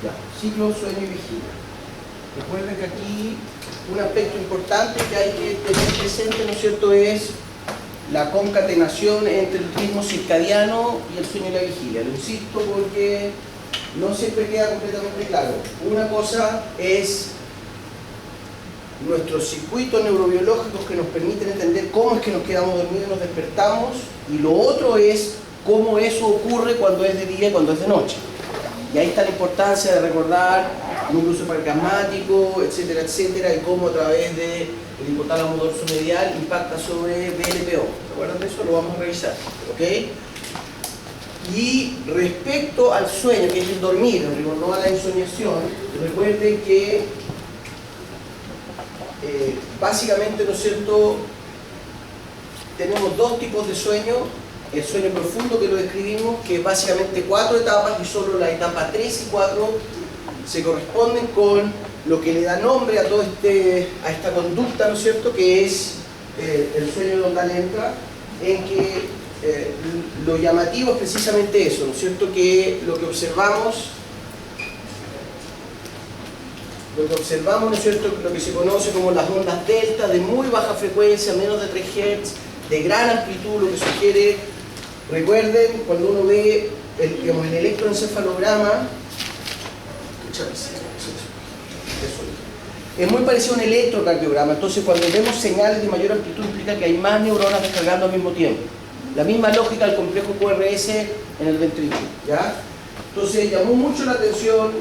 Ya, ciclo, sueño y vigilia. Recuerden que aquí un aspecto importante que hay que tener presente, ¿no es cierto?, es la concatenación entre el ritmo circadiano y el sueño y la vigilia. Lo insisto porque no siempre queda completamente claro. Una cosa es nuestros circuitos neurobiológicos que nos permiten entender cómo es que nos quedamos dormidos y nos despertamos, y lo otro es cómo eso ocurre cuando es de día y cuando es de noche. Y ahí está la importancia de recordar núcleo supraquiasmático, etcétera, etcétera, y cómo a través del hipotálamo dorsomedial impacta sobre BLPO. ¿Se acuerdan de eso? Lo vamos a revisar. ¿Ok? Y respecto al sueño, que es el dormir, no a la insomniación, recuerden que básicamente, ¿no es cierto?, tenemos dos tipos de sueño. El sueño profundo, que lo describimos, que es básicamente 4 etapas, y solo la etapa 3 y 4 se corresponden con lo que le da nombre a a esta conducta, ¿no es cierto?, que es el sueño de onda lenta, en que lo llamativo es precisamente eso, ¿no es cierto?, que lo que observamos, ¿no es cierto?, lo que se conoce como las ondas delta, de muy baja frecuencia, menos de 3 Hz, de gran amplitud, lo que sugiere, recuerden, cuando uno ve el electroencefalograma, es muy parecido a un electrocardiograma. Entonces, cuando vemos señales de mayor amplitud, implica que hay más neuronas descargando al mismo tiempo. La misma lógica del complejo QRS en el ventrículo, ¿ya? Entonces, llamó mucho la atención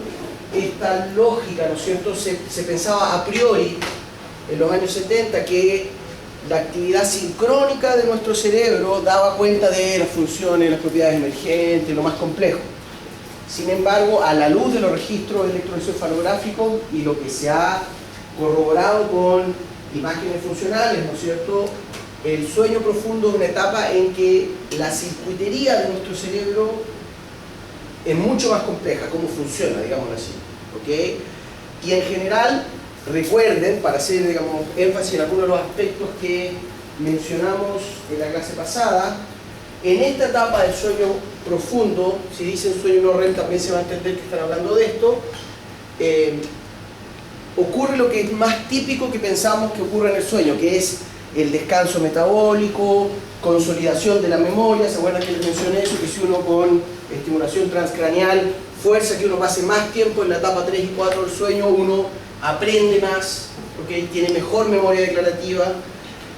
esta lógica, ¿no es cierto? Se pensaba a priori, en los años 70, que la actividad sincrónica de nuestro cerebro daba cuenta de las funciones, las propiedades emergentes, lo más complejo. Sin embargo, a la luz de los registros electroencefalográficos y lo que se ha corroborado con imágenes funcionales, ¿no es cierto?, el sueño profundo es una etapa en que la circuitería de nuestro cerebro es mucho más compleja, cómo funciona, digamos así, ¿ok? Y en general, recuerden, para hacer, digamos, énfasis en algunos de los aspectos que mencionamos en la clase pasada, en esta etapa del sueño profundo, si dicen sueño no REM también se va a entender que están hablando de esto, ocurre lo que es más típico que pensamos que ocurre en el sueño, que es el descanso metabólico, consolidación de la memoria. ¿Se acuerdan que les mencioné eso? Que si uno con estimulación transcraneal fuerza que uno pase más tiempo en la etapa 3 y 4 del sueño, uno aprende más, ¿okay?, tiene mejor memoria declarativa.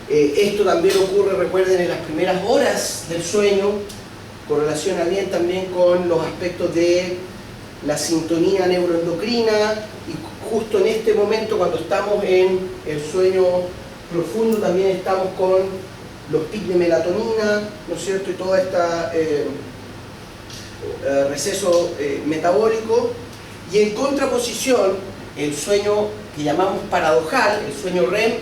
Esto también ocurre, recuerden, en las primeras horas del sueño, correlaciona bien también con los aspectos de la sintonía neuroendocrina, y justo en este momento, cuando estamos en el sueño profundo, también estamos con los pics de melatonina, ¿no es cierto?, y todo este receso metabólico. Y en contraposición, el sueño que llamamos paradojal, el sueño REM,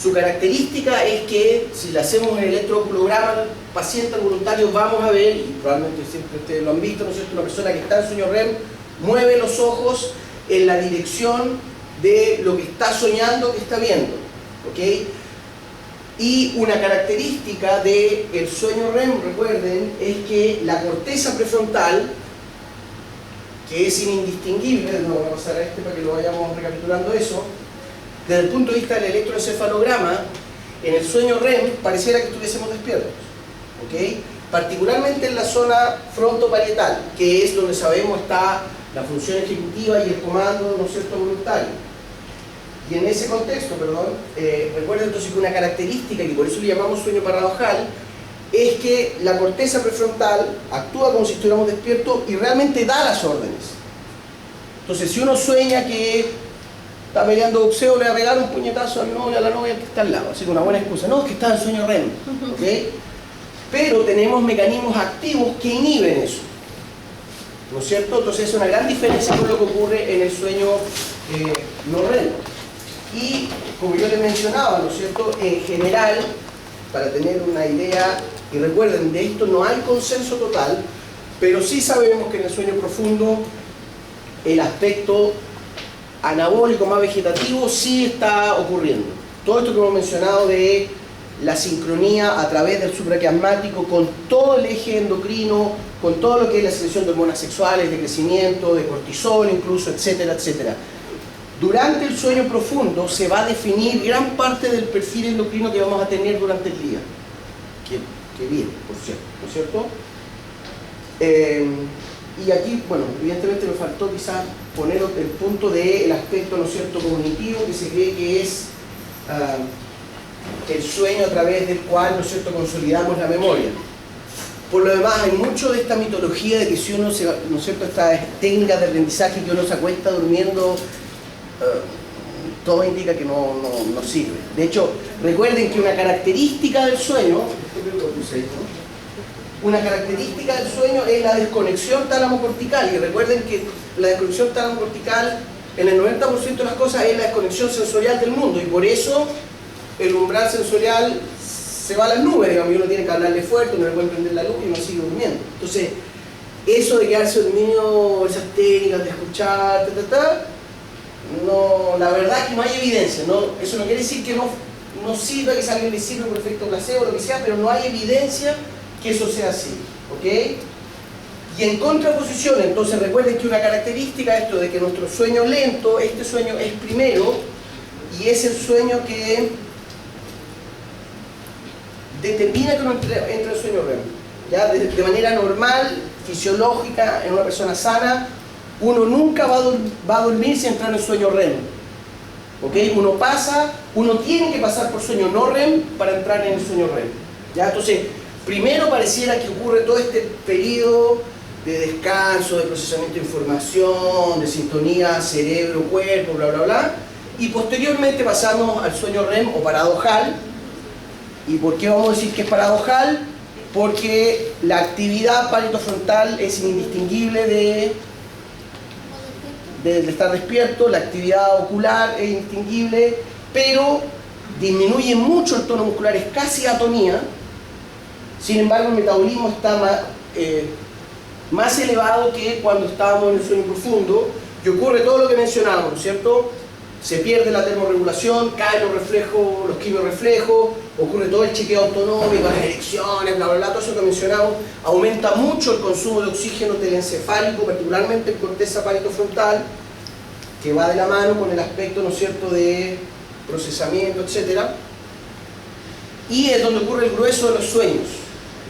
su característica es que si le hacemos el electrocardiograma al paciente, al voluntario, vamos a ver, y probablemente siempre ustedes lo han visto, ¿no es cierto?, una persona que está en sueño REM mueve los ojos en la dirección de lo que está soñando, que está viendo, ¿ok? Y una característica del sueño REM, recuerden, es que la corteza prefrontal, que es indistinguible, no voy a pasar a para que lo vayamos recapitulando eso, desde el punto de vista del electroencefalograma, en el sueño REM pareciera que estuviésemos despiertos, ¿ok? Particularmente en la zona frontoparietal, que es donde sabemos está la función ejecutiva y el comando, ¿no es cierto?, voluntario. Y en ese contexto, recuerden entonces que una característica, y por eso le llamamos sueño paradojal, es que la corteza prefrontal actúa como si estuviéramos despiertos y realmente da las órdenes. Entonces, si uno sueña que está peleando boxeo, le va a pegar un puñetazo al novio, a la novia que está al lado, así que una buena excusa. No, es que está en sueño REM, ¿ok? Pero tenemos mecanismos activos que inhiben eso, ¿no es cierto? Entonces es una gran diferencia con lo que ocurre en el sueño no REM. Y como yo les mencionaba, ¿no es cierto?, en general, para tener una idea, y recuerden, de esto no hay consenso total, pero sí sabemos que en el sueño profundo el aspecto anabólico más vegetativo sí está ocurriendo. Todo esto que hemos mencionado de la sincronía a través del supraquiasmático con todo el eje endocrino, con todo lo que es la secreción de hormonas sexuales, de crecimiento, de cortisol incluso, etcétera, etcétera. Durante el sueño profundo se va a definir gran parte del perfil endocrino que vamos a tener durante el día. Que bien, por cierto, ¿no es cierto? Y aquí, bueno, evidentemente me faltó quizás poner el punto del aspecto, ¿no es cierto?, cognitivo, que se cree que es el sueño a través del cual, ¿no es cierto?, consolidamos la memoria. Por lo demás, hay mucho de esta mitología de que si uno, ¿no es cierto?, esta técnica de aprendizaje que uno se acuesta durmiendo, todo indica que no sirve. De hecho, recuerden que una característica del sueño, es la desconexión tálamo-cortical. Y recuerden que la desconexión tálamo-cortical, en el 90% de las cosas, es la desconexión sensorial del mundo. Y por eso el umbral sensorial se va a las nubes, digamos, y uno tiene que hablarle fuerte, uno le puede prender la luz y uno sigue durmiendo. Entonces, eso de quedarse dormido, esas técnicas de escuchar, no, la verdad es que no hay evidencia, ¿no? Eso no quiere decir que no sirva, que a alguien le sirva por efecto placebo o lo que sea, pero no hay evidencia que eso sea así, ¿ok? Y en contraposición, entonces recuerden que una característica de esto de que nuestro sueño lento, este sueño es primero, y es el sueño que determina que uno entre en sueño REM. ¿Ya? De manera normal, fisiológica, en una persona sana, uno nunca va a dormir sin entrar en sueño REM. ¿Okay? Uno tiene que pasar por sueño no REM para entrar en el sueño REM. ¿Ya? Entonces, primero pareciera que ocurre todo este periodo de descanso, de procesamiento de información, de sintonía cerebro-cuerpo, bla, bla, bla, y posteriormente pasamos al sueño REM o paradojal. ¿Y por qué vamos a decir que es paradojal? Porque la actividad parietofrontal es indistinguible de estar despierto, la actividad ocular es indistinguible, pero disminuye mucho el tono muscular, es casi atonía. Sin embargo, el metabolismo está más elevado que cuando estábamos en el sueño profundo, y ocurre todo lo que mencionamos, ¿no es cierto? Se pierde la termorregulación, caen los reflejos, los quimiorreflejos, ocurre todo el chequeo autonómico, las erecciones, bla, bla, bla, todo eso que mencionamos. Aumenta mucho el consumo de oxígeno telencefálico, particularmente en corteza parietofrontal, que va de la mano con el aspecto, ¿no es cierto?, de procesamiento, etc. Y es donde ocurre el grueso de los sueños.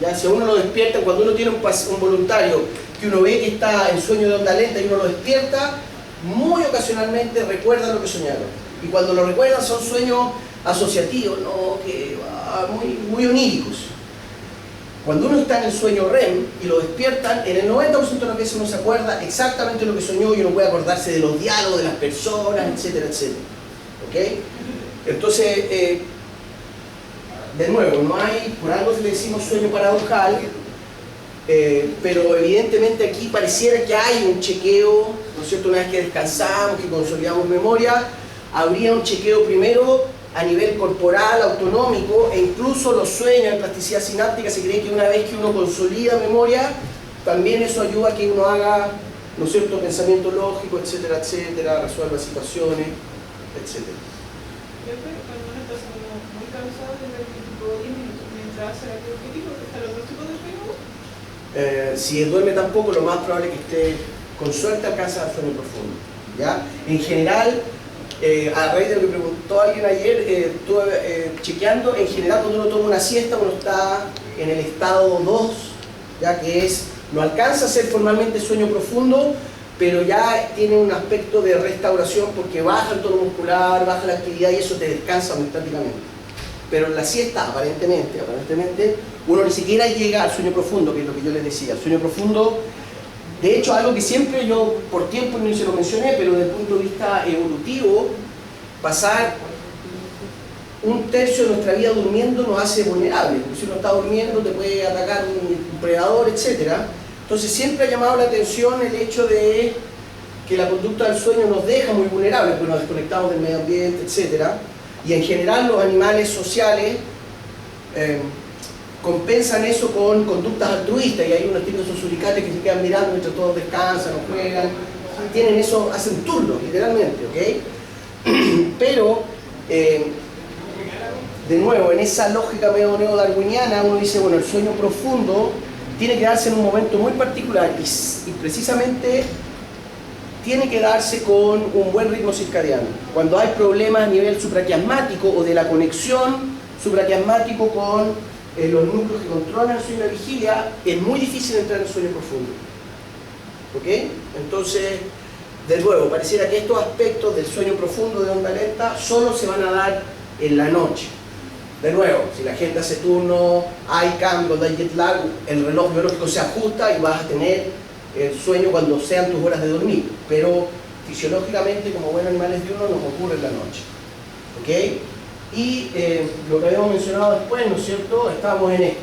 ¿Ya? Si a uno lo despierta, cuando uno tiene un voluntario que uno ve que está en sueño de onda lenta y uno lo despierta, muy ocasionalmente recuerdan lo que soñaron. Y cuando lo recuerdan son sueños asociativos, ¿no? muy oníricos. Cuando uno está en el sueño REM y lo despiertan, en el 90% de las veces uno se acuerda exactamente lo que soñó y uno puede acordarse de los diálogos, de las personas, etcétera, etcétera. ¿Okay? Entonces, de nuevo, no hay, por algo le decimos sueño paradojal, pero evidentemente aquí pareciera que hay un chequeo, ¿no es cierto? Una vez que descansamos, que consolidamos memoria, habría un chequeo primero a nivel corporal, autonómico, e incluso los sueños en plasticidad sináptica se cree que una vez que uno consolida memoria, también eso ayuda a que uno haga, ¿no es cierto?, pensamiento lógico, etcétera, etcétera, resuelva situaciones, etcétera. Cuando uno está muy cansado, tendrá que tipo 10 minutos mientras hace la actividad, ¿está el otro tipo de sueño? Si duerme tan poco, lo más probable es que esté, con suerte, alcanza el sueño profundo. ¿Ya? En general, a raíz de lo que preguntó alguien ayer, estuve chequeando, en general cuando uno toma una siesta, uno está en el estado 2, ya que es, no alcanza a ser formalmente sueño profundo, pero ya tiene un aspecto de restauración porque baja el tono muscular, baja la actividad y eso te descansa estáticamente. Pero en la siesta, aparentemente, uno ni siquiera llega al sueño profundo, que es lo que yo les decía. El sueño profundo, de hecho, algo que siempre yo, por tiempo no se lo mencioné, pero desde el punto de vista evolutivo, pasar un tercio de nuestra vida durmiendo nos hace vulnerables. Porque si uno está durmiendo te puede atacar un predador, etc. Entonces siempre ha llamado la atención el hecho de que la conducta del sueño nos deja muy vulnerables, porque nos desconectamos del medio ambiente, etc. Y en general los animales sociales compensan eso con conductas altruistas, y hay unos tipos de suricates que se quedan mirando mientras todos descansan o juegan, tienen eso, hacen turnos, literalmente, ¿ok? Pero, de nuevo, en esa lógica medio neodarwiniana, uno dice, bueno, el sueño profundo tiene que darse en un momento muy particular y precisamente tiene que darse con un buen ritmo circadiano. Cuando hay problemas a nivel supraquiasmático o de la conexión supraquiasmático con los núcleos que controlan el sueño y la vigilia, es muy difícil entrar en sueño profundo. ¿Ok? Entonces, de nuevo, pareciera que estos aspectos del sueño profundo de onda lenta solo se van a dar en la noche. De nuevo, si la gente hace turno, hay cambio, hay jet lag, el reloj biológico se ajusta y vas a tener el sueño cuando sean tus horas de dormir. Pero fisiológicamente, como buenos animales diurnos, nos ocurre en la noche. ¿Ok? Y lo que habíamos mencionado después, ¿no es cierto? Estábamos en esto.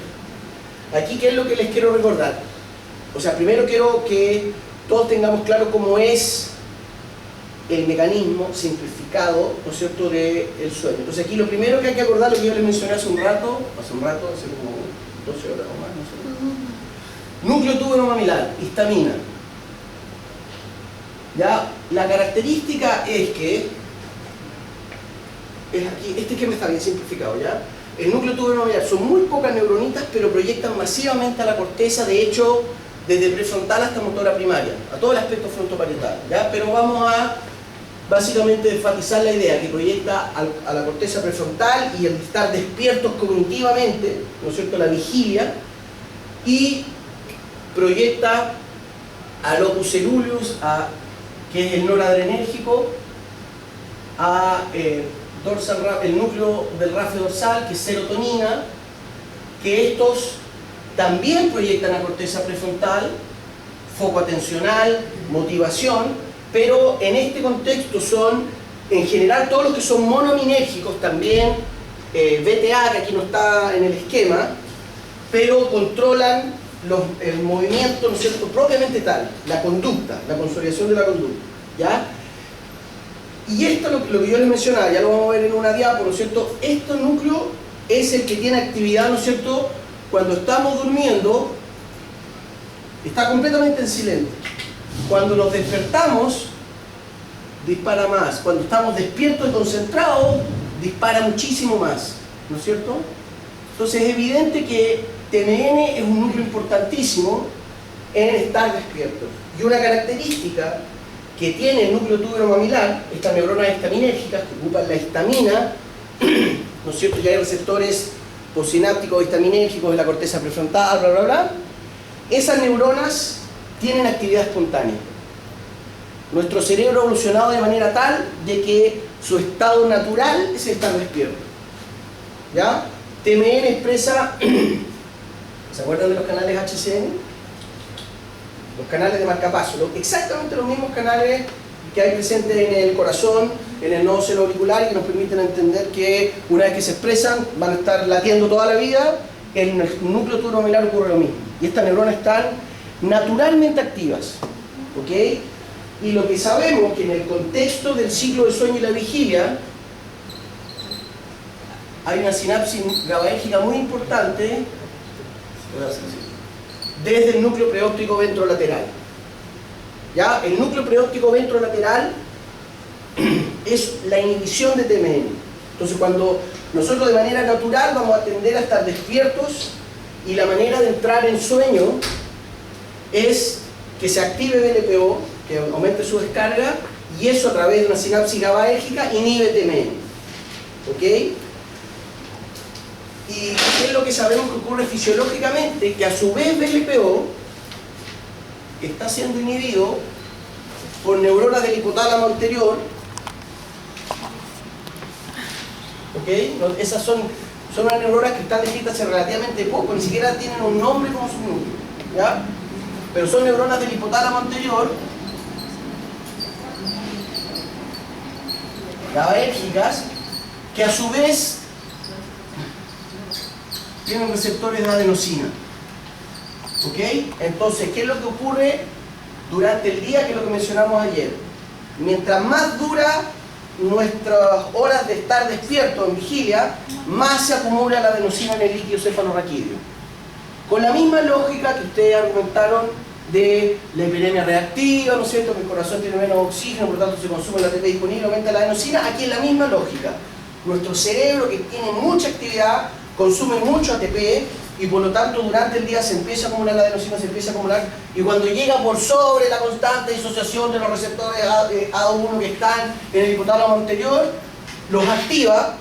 Aquí, ¿qué es lo que les quiero recordar? O sea, primero quiero que todos tengamos claro cómo es el mecanismo simplificado, ¿no es cierto?, del sueño. Entonces aquí lo primero que hay que acordar, lo que yo les mencioné hace un rato, hace como 12 horas o más, no sé. Núcleo túbulo mamilar, histamina. Ya, la característica es que, es aquí, este esquema está bien simplificado, ¿ya? El núcleo túbulo mamilar son muy pocas neuronitas, pero proyectan masivamente a la corteza, de hecho, desde prefrontal hasta motora primaria, a todo el aspecto frontoparietal, ¿ya? Pero vamos a básicamente enfatizar la idea que proyecta a la corteza prefrontal y el estar despiertos cognitivamente, ¿no es cierto?, la vigilia, y proyecta al opus ceruleus, que es el noradrenérgico, a el núcleo del rafio dorsal, que es serotonina, que estos también proyectan a corteza prefrontal, foco atencional, motivación, pero en este contexto son, en general, todos los que son monominérgicos, también VTA, que aquí no está en el esquema, pero controlan el movimiento, ¿no es cierto?, propiamente tal, la conducta, la consolidación de la conducta, ¿ya? Y esto, lo que yo les mencionaba, ya lo vamos a ver en una diapo, ¿no es cierto?, este núcleo es el que tiene actividad, ¿no es cierto?, cuando estamos durmiendo, está completamente en silencio. Cuando nos despertamos, dispara más. Cuando estamos despiertos y concentrados, dispara muchísimo más. ¿No es cierto? Entonces es evidente que TMN es un núcleo importantísimo en estar despierto. Y una característica que tiene el núcleo túbulo mamilar, estas neuronas histaminérgicas que ocupan la histamina, ¿no es cierto? Ya hay receptores postsinápticos histaminérgicos en la corteza prefrontal, bla, bla, bla. Esas neuronas tienen actividad espontánea. Nuestro cerebro ha evolucionado de manera tal de que su estado natural es estar despierto. ¿Ya? TMN expresa, ¿se acuerdan de los canales HCN? Los canales de marcapaso, exactamente los mismos canales que hay presentes en el corazón, en el nodo celoauricular, y que nos permiten entender que una vez que se expresan van a estar latiendo toda la vida. En el núcleo túbulo mamilar ocurre lo mismo. Y estas neuronas están naturalmente activas. ¿Ok? Y lo que sabemos que en el contexto del ciclo de sueño y la vigilia hay una sinapsis GABAérgica muy importante desde el núcleo preóptico ventrolateral. ¿Ya? El núcleo preóptico ventrolateral es la inhibición de TMN. Entonces, cuando nosotros de manera natural vamos a tender a estar despiertos, y la manera de entrar en sueño es que se active BLPO, que aumente su descarga, y eso a través de una sinapsis GABAérgica inhibe TMN. ¿Ok? ¿Y qué es lo que sabemos que ocurre fisiológicamente? Que a su vez BLPO está siendo inhibido por neuronas del hipotálamo anterior. ¿Ok? Esas son unas neuronas que están descritas hace relativamente poco, ni siquiera tienen un nombre como su núcleo, ¿ya? Pero son neuronas del hipotálamo anterior, GABAérgicas, que a su vez tienen receptores de adenosina. ¿Ok? Entonces, ¿qué es lo que ocurre durante el día? Que es lo que mencionamos ayer. Mientras más dura nuestras horas de estar despierto en vigilia, más se acumula la adenosina en el líquido cefalorraquídeo. Con la misma lógica que ustedes argumentaron de la hiperemia reactiva, ¿no es cierto?, que el corazón tiene menos oxígeno, por lo tanto se consume el ATP disponible, aumenta la adenosina. Aquí es la misma lógica. Nuestro cerebro, que tiene mucha actividad, consume mucho ATP, y por lo tanto durante el día se empieza a acumular la adenosina, se empieza a acumular, y cuando llega por sobre la constante disociación de los receptores A1 que están en el hipotálamo anterior, los activa,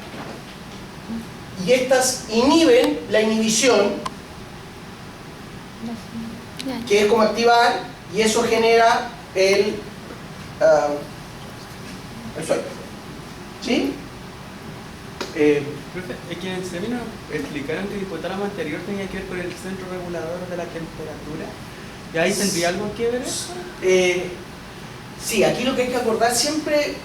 y estas inhiben la inhibición, que es como activar, y eso genera el sueño. ¿Sí? Profe, es que en el seminario explicaron que el hipotálamo anterior tenía que ver con el centro regulador de la temperatura. ¿Y ahí tendría algo que ver eso? Sí, aquí lo que hay que acordar siempre,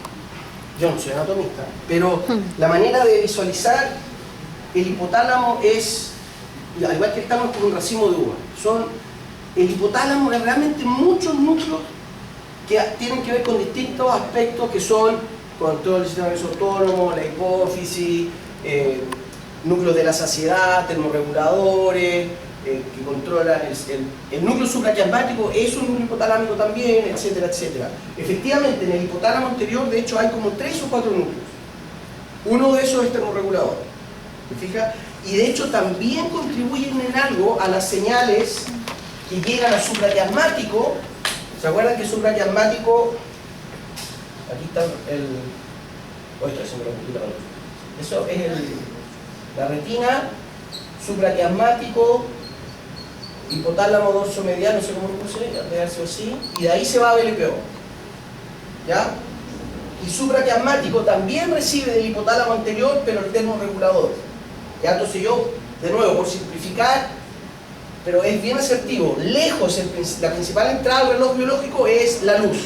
yo no soy anatomista, pero la manera de visualizar el hipotálamo es, al igual que el tálamo, como un racimo de uva. El hipotálamo es realmente muchos núcleos que tienen que ver con distintos aspectos que son control del sistema nervioso autónomo, la hipófisis, núcleos de la saciedad, termorreguladores, que controlan el núcleo supraquiasmático, es un núcleo hipotalámico también, etcétera, etcétera. Efectivamente, en el hipotálamo anterior, de hecho, hay como 3 o 4 núcleos. Uno de esos es termorregulador. ¿Te fijas? Y de hecho también contribuyen en algo a las señales que llegan al supraquiasmático. ¿Se acuerdan que el supraquiasmático, aquí está el... Oh, esto se me lo complica la luz. Eso es la retina, supraquiasmático, hipotálamo dorsomediano, no sé cómo lo puse, debe haber sido así, y de ahí se va a BLPO. ¿Ya? Y supraquiasmático también recibe del hipotálamo anterior, pero el termorregulador. ¿Ya? Entonces yo, de nuevo, por simplificar, pero es bien asertivo, lejos, la principal entrada del reloj biológico es la luz,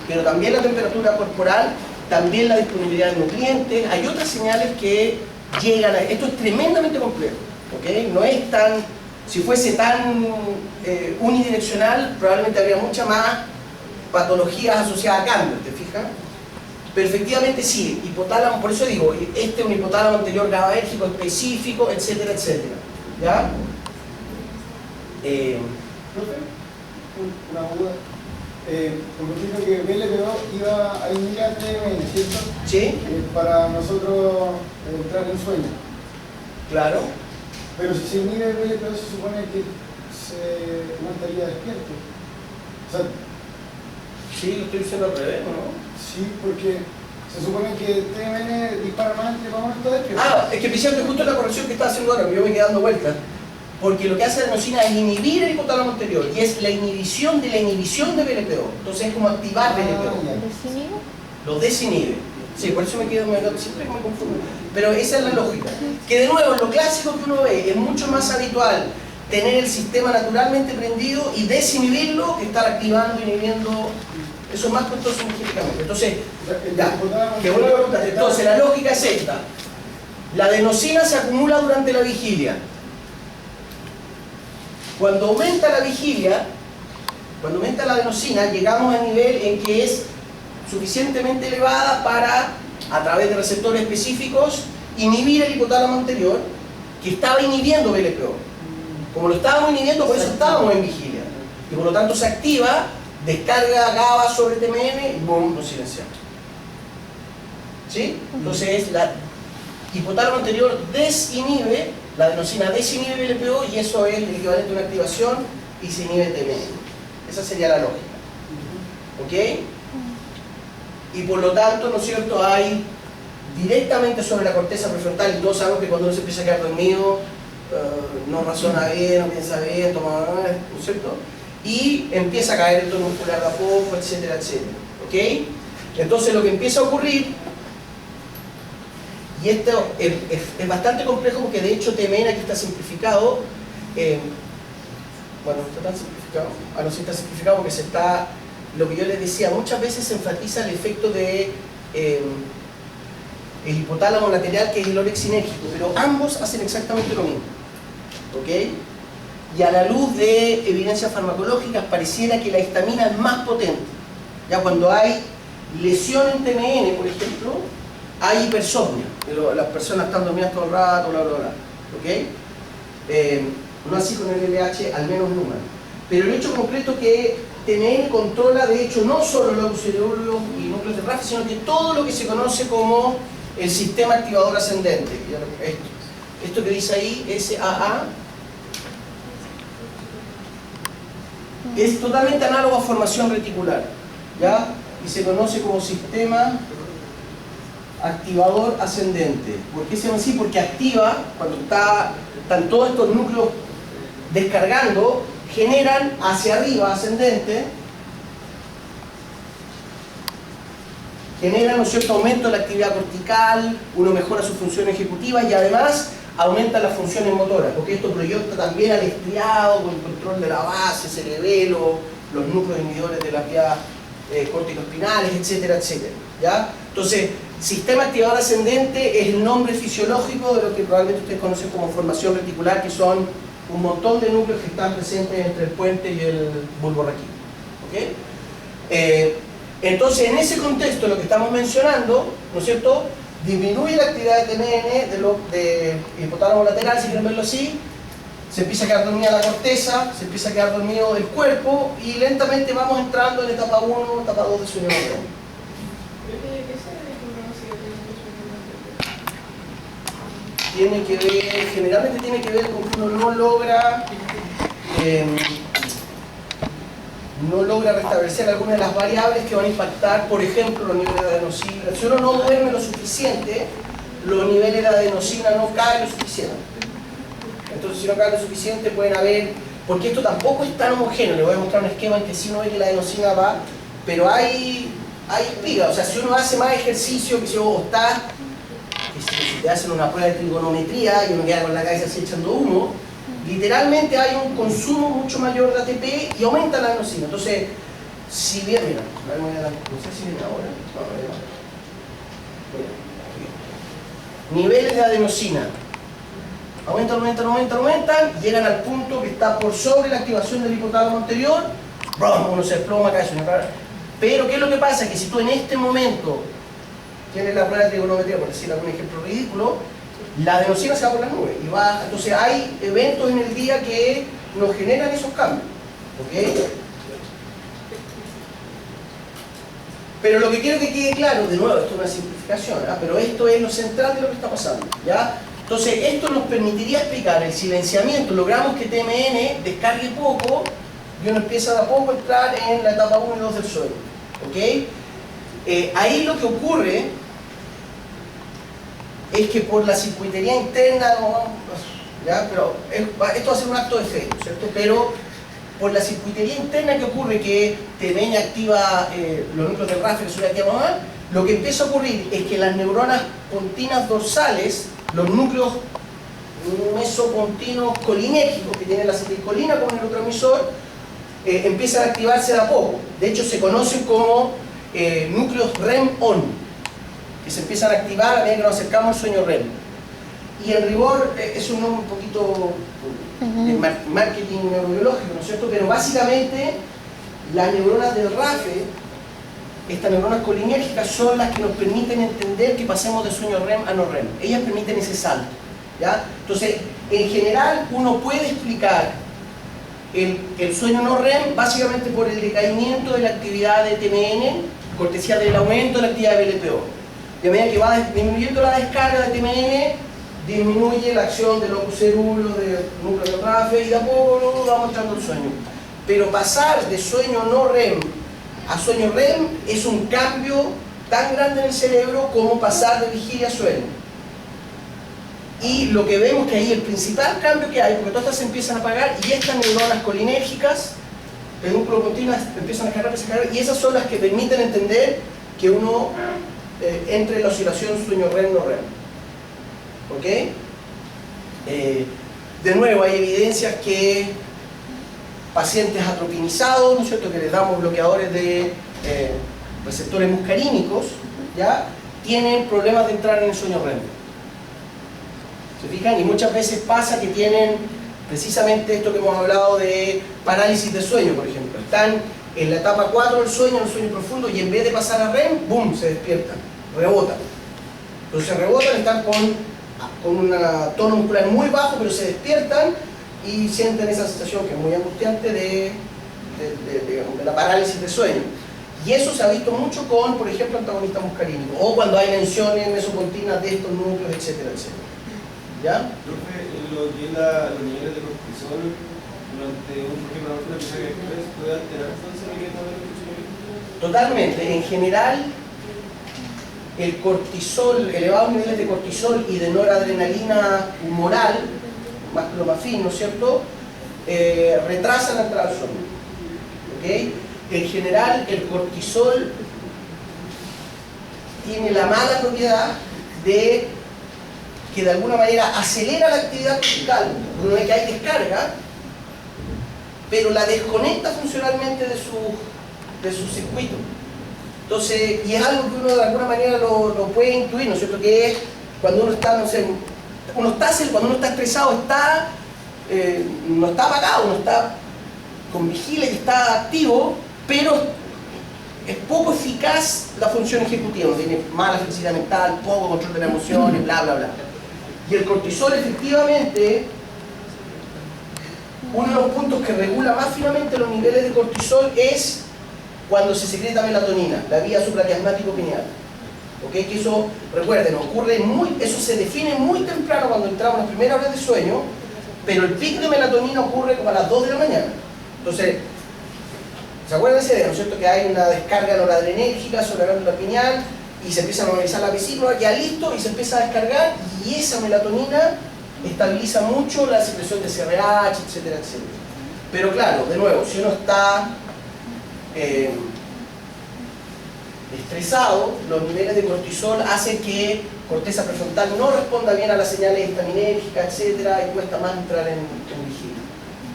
pero también la temperatura corporal, también la disponibilidad de nutrientes, hay otras señales que llegan a... Esto es tremendamente complejo, ¿ok? No es tan... Si fuese tan unidireccional, probablemente habría mucha más patologías asociadas a cáncer, ¿te fijas? Pero efectivamente sí, hipotálamo, por eso digo, este es un hipotálamo anterior GABAérgico específico, etcétera, etcétera. ¿Ya? Profe, una duda. Como dijo que BLPO iba a inhibir a TMN, ¿cierto? ¿Sí? Para nosotros entrar en sueño. Claro. Pero si se inhibe BLPO se supone que no estaría despierto. O sea, Sí, lo estoy diciendo al revés, ¿no? sí, porque se supone que TMN dispara más entre más está despierto. Ah, es que Vicente, justo la corrección que está haciendo ahora, que yo me quedé dando vueltas. Porque lo que hace la adenosina es inhibir el hipotálamo anterior, y es la inhibición de BLPO. Entonces es como activar BLPO. Lo desinhibe. Sí, por eso me quedo, siempre me confundo. Pero esa es la lógica. Que de nuevo, en lo clásico que uno ve, es mucho más habitual tener el sistema naturalmente prendido y desinhibirlo que estar activando, inhibiendo. Eso es más costoso energéticamente. Entonces, ya, qué buena pregunta. Entonces, la lógica es esta. La adenosina se acumula durante la vigilia. Cuando aumenta la vigilia, cuando aumenta la adenosina, llegamos al nivel en que es suficientemente elevada para, a través de receptores específicos, inhibir el hipotálamo anterior, que estaba inhibiendo BLPO. Como lo estábamos inhibiendo, por eso estábamos en vigilia. Y por lo tanto se activa, descarga GABA sobre TMN y boom, lo silenciamos. ¿Sí? Entonces, la hipotálamo anterior desinhibe, la adenosina desinhibe BLPO, y eso es el equivalente a una activación, y se inhibe TMN. Esa sería la lógica. ¿Ok? Y por lo tanto, ¿no es cierto?, hay directamente sobre la corteza prefrontal, y todos sabemos que cuando uno se empieza a quedar dormido, no razona bien, no piensa bien, toma, ¿no es cierto?, y empieza a caer el tono muscular de a poco, etcétera, etcétera. ¿Ok? Entonces lo que empieza a ocurrir, y esto es bastante complejo porque de hecho TMN aquí está simplificado, bueno, no está tan simplificado, no sí está simplificado porque se está, lo que yo les decía, muchas veces se enfatiza el efecto de el hipotálamo lateral, que es el orexinérgico, pero ambos hacen exactamente lo mismo. ¿Ok? Y a la luz de evidencias farmacológicas pareciera que la histamina es más potente. Ya cuando hay lesión en TMN, por ejemplo, hay hipersomnia, pero las personas están dormidas todo el rato, bla, bla, bla. ¿Ok? No así con el LH, al menos en humano. Pero el hecho concreto que TMN controla, de hecho, no solo los cerebros y núcleos de RAF, sino que todo lo que se conoce como el sistema activador ascendente. Esto que dice ahí, SAA, es totalmente análogo a formación reticular, ¿ya? Y se conoce como sistema activador ascendente. ¿Por qué se llama así? Porque activa, cuando están todos estos núcleos descargando, generan hacia arriba, ascendente, generan un cierto aumento de la actividad cortical, uno mejora su función ejecutiva y además aumenta las funciones motoras, porque esto proyecta también al estriado con el control de la base, cerebelo, los núcleos inhibidores de las vías corticoespinales, etcétera, etcétera, ¿ya? Entonces, sistema activador ascendente es el nombre fisiológico de lo que probablemente ustedes conocen como formación reticular, que son un montón de núcleos que están presentes entre el puente y el bulbo raquídeo, ¿ok? Entonces, en ese contexto, lo que estamos mencionando, ¿no es cierto?, disminuye la actividad de TMN, de hipotálamo lateral, si quieren verlo así, se empieza a quedar dormida la corteza, se empieza a quedar dormido el cuerpo y lentamente vamos entrando en etapa 1, etapa 2 de sueño nocturno. Tiene que ver, generalmente tiene que ver con que uno no logra restablecer algunas de las variables que van a impactar, por ejemplo, los niveles de adenosina. Si uno no duerme lo suficiente, los niveles de adenosina no caen lo suficiente. Entonces, si no caen lo suficiente, pueden haber, porque esto tampoco es tan homogéneo. Les voy a mostrar un esquema en que si uno ve que la adenosina va, pero hay espiga. O sea, si uno hace más ejercicio, que si uno está, que si te hacen una prueba de trigonometría y uno queda con la cabeza así echando humo, literalmente hay un consumo mucho mayor de ATP y aumenta la adenosina. Entonces, si bien, mira, no sé si viene ahora. No, niveles de adenosina aumentan, llegan al punto que está por sobre la activación del hipotálamo anterior, uno se desploma, cae, pero ¿qué es lo que pasa? Que si tú en este momento tienes la prueba de trigonometría, por decir algún ejemplo ridículo, la adenosina se va por las nubes y va. Entonces hay eventos en el día que nos generan esos cambios, ¿ok? Pero lo que quiero que quede claro, de nuevo, esto es una simplificación, ¿eh? Pero esto es lo central de lo que está pasando, ¿ya? Entonces esto nos permitiría explicar el silenciamiento, logramos que TMN descargue poco y uno empieza de a poco a entrar en la etapa 1 y 2 del sueño, ¿ok? Ahí lo que ocurre es que por la circuitería interna, ¿ya? Pero esto va a ser un acto de fe, ¿cierto? Pero por la circuitería interna que ocurre, que TMN activa los núcleos del RAF, que son activa mamá, lo que empieza a ocurrir es que las neuronas pontinas dorsales, los núcleos mesopontinos colinérgicos que tienen la acetilcolina como neurotransmisor, empiezan a activarse de a poco. De hecho, se conocen como núcleos REM-ON, que se empiezan a activar a medida que nos acercamos al sueño REM. Y en rigor es un nombre un poquito de marketing neurobiológico, ¿no es cierto? Pero básicamente las neuronas del RAFE, estas neuronas colinérgicas, son las que nos permiten entender que pasemos de sueño REM a no REM. Ellas permiten ese salto, ¿ya? Entonces, en general, uno puede explicar el sueño no REM básicamente por el decaimiento de la actividad de TMN, cortesía del aumento de la actividad de BLPO. Y a medida que va disminuyendo la descarga de TMN, disminuye la acción del locus cerúleo, del núcleo de RAFE, y de a poco vamos entrando al sueño. Pero pasar de sueño no REM a sueño REM es un cambio tan grande en el cerebro como pasar de vigilia a sueño. Y lo que vemos que ahí el principal cambio que hay, porque todas estas se empiezan a apagar y estas neuronas colinérgicas, pedúnculo pontinas, empiezan a cargar, y esas son las que permiten entender que uno entre en la oscilación sueño REM no REM. ¿Ok? De nuevo, hay evidencias que pacientes atropinizados, ¿no es cierto?, que les damos bloqueadores de receptores muscarínicos, ¿ya?, tienen problemas de entrar en el sueño REM. ¿Se fijan? Y muchas veces pasa que tienen precisamente esto que hemos hablado de parálisis de sueño, por ejemplo. Están en la etapa 4 del sueño, en el sueño profundo, y en vez de pasar a REM, ¡boom!, se despiertan, rebotan. Entonces rebotan, están con un tono muscular muy bajo, pero se despiertan y sienten esa sensación que es muy angustiante de la parálisis de sueño. Y eso se ha visto mucho con, por ejemplo, antagonistas muscarínicos, o cuando hay menciones mesopontinas de estos núcleos, etcétera, etcétera. ¿Ya? Profe, lo que es los niveles de cortisol, durante por ejemplo, una persona que puede alterar entonces el nivel de funcionamiento. Totalmente. En general, el cortisol, elevados niveles de cortisol y de noradrenalina humoral, más clomafin, ¿no es cierto?, retrasan la entrada al sueño. ¿Okay? En general, el cortisol tiene la mala propiedad de que de alguna manera acelera la actividad cortical, uno ve que hay descarga, pero la desconecta funcionalmente de su circuito. Entonces, y es algo que uno de alguna manera lo puede intuir, ¿no es cierto? Que es cuando uno está, no sé, cuando uno está estresado, no está apagado, uno está con vigilia, que está activo, pero es poco eficaz la función ejecutiva, tiene mala flexibilidad mental, poco control de las emociones, bla, bla, bla. Y el cortisol, efectivamente, uno de los puntos que regula más finamente los niveles de cortisol es cuando se secreta melatonina, la vía supraquiasmático pineal. ¿Ok? Que eso, recuerden, eso se define muy temprano cuando entramos en las primeras horas de sueño, pero el pic de melatonina ocurre como a las 2 de la mañana. Entonces, ¿se acuerdan de esa idea, no es cierto? Que hay una descarga noradrenérgica sobre la glándula pineal y se empieza a normalizar la vesícula, ya listo, y se empieza a descargar, y esa melatonina estabiliza mucho la secreción de CRH, etcétera, etcétera. Pero claro, de nuevo, si uno está estresado, los niveles de cortisol hacen que corteza prefrontal no responda bien a las señales histaminérgicas, etcétera, y cuesta más entrar en vigilia,